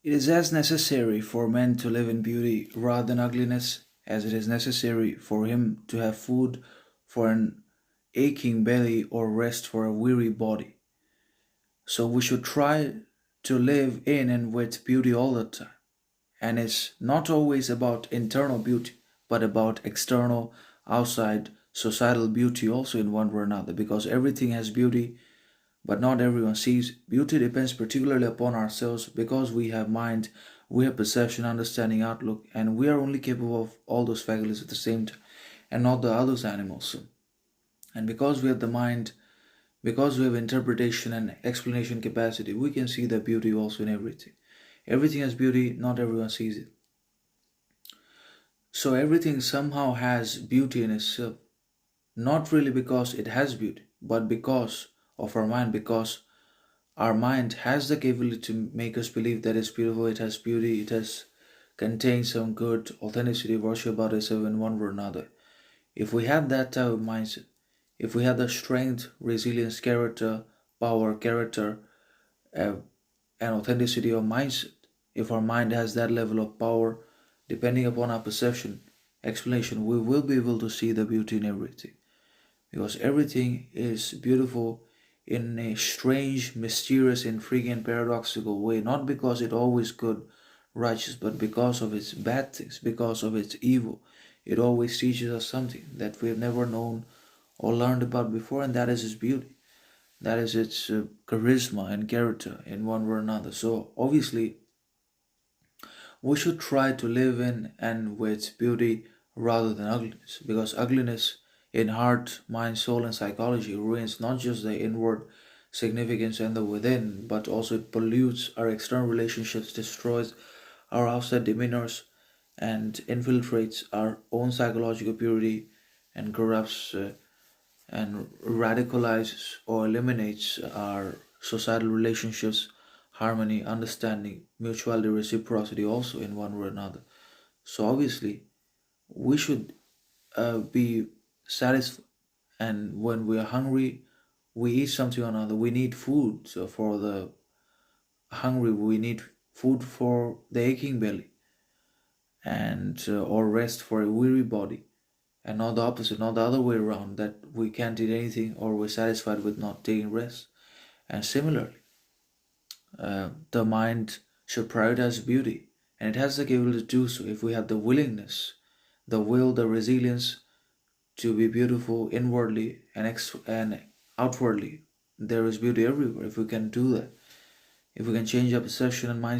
It is as necessary for men to live in beauty rather than ugliness as it is necessary for him to have food for an aching belly or rest for a weary body. So we should try to live in and with beauty all the time. And it's not always about internal beauty, but about external, outside, societal beauty also in one way or another, because everything has beauty but not everyone sees. Beauty depends particularly upon ourselves because we have mind, we have perception, understanding, outlook, and we are only capable of all those faculties at the same time, and not the others animals. And because we have the mind, because we have interpretation and explanation capacity, we can see the beauty also in everything. Everything has beauty, not everyone sees it. So everything somehow has beauty in itself. Not really because it has beauty, but because of our mind, because our mind has the capability to make us believe that it's beautiful, it has beauty, it has contains some good authenticity, worship about itself in one way or another. If we have that type of mindset, if we have the strength, resilience, character, power, character, uh, and authenticity of mindset, if our mind has that level of power, depending upon our perception, explanation, we will be able to see the beauty in everything because everything is beautiful in a strange, mysterious, intriguing, paradoxical way, not because it always good, righteous, but because of its bad things, because of its evil. It always teaches us something that we have never known or learned about before, and that is its beauty. That is its charisma and character in one way or another. So, obviously, we should try to live in and with beauty rather than ugliness, because ugliness in heart, mind, soul, and psychology ruins not just the inward significance and the within, but also it pollutes our external relationships, destroys our outside demeanors, and infiltrates our own psychological purity and corrupts and radicalizes or eliminates our societal relationships, harmony, understanding, mutuality, reciprocity also in one way or another. So obviously, we should be satisfied, and when we are hungry, we eat something or another. We need food. So for the hungry, we need food for the aching belly, and or rest for a weary body, and not the opposite, not the other way around, that we can't eat anything or we're satisfied with not taking rest. And similarly, the mind should prioritize beauty, and it has the capability to do so if we have the willingness, the will, the resilience to be beautiful inwardly and and outwardly. There is beauty everywhere if we can do that. If we can change our perception and mindset